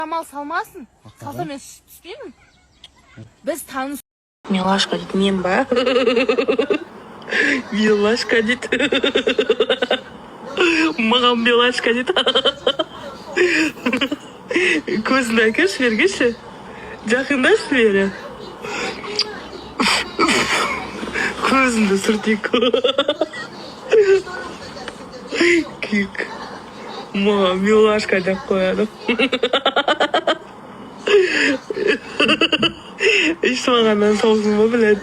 Амал салмасын. Салса мен түспеймін. Біз таныс. Милашка дейді, мен ба? Милашка дейді. Маған Милашка дейді. Көзін әкелші, бергеші. Жақындашы бері. Көзінді сүртейік. Күйік. Маған Милашка деп қояды. Ишмағаннан соғсын ба біледі.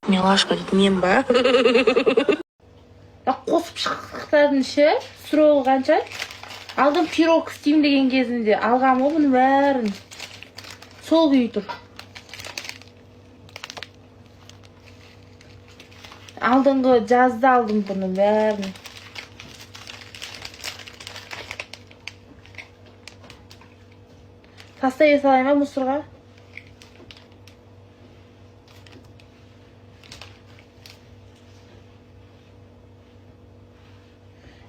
Милашка дейді, мен ба? Қосып шықтардың ше, сұрауы қанша? Алдым пирог істейм деген кезінде алғам о бұны бәрін. Сол күйі тұр. Алдыңғы жазда алдым бұны бәрін. Тастай салайын ба мұсырға?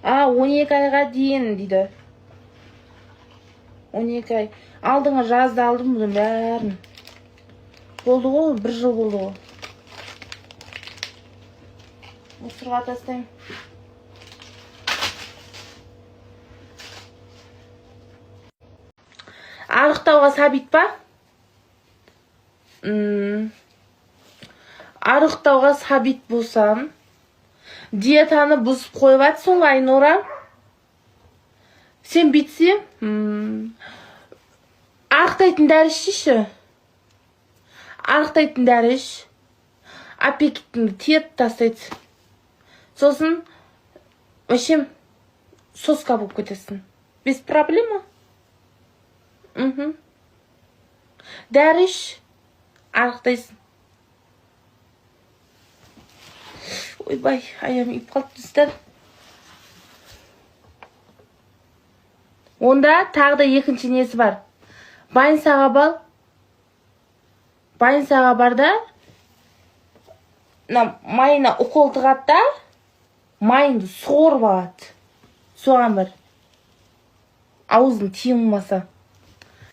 А, 12 айға дейін дейді. 12 ай. Алдыңа жазда алдым бұны бәрін. Болды ғой, 1 жыл болды ғой. Мұсырға тастайым. Арықтауға сабит па? Арықтауға сабит болсам, диетаны бұзып қойып атсың ғой, Айнұра. Сен битсем, арықтайтын дәрі ішші. Арықтайтын дәрі іш. Аппетитіңді тиеп тастайды. Сосын, вообще, соска болып кетесің. Без проблема? Дәрі іш. Арықтайсың. Ойбай, аяғым іп қалып түстер. Онда тағы да екінші несі бар. Больницаға бар. Больницаға барда майына укол тығады да, майынды суырып алады. Соған бір. Аузын тиым болмаса.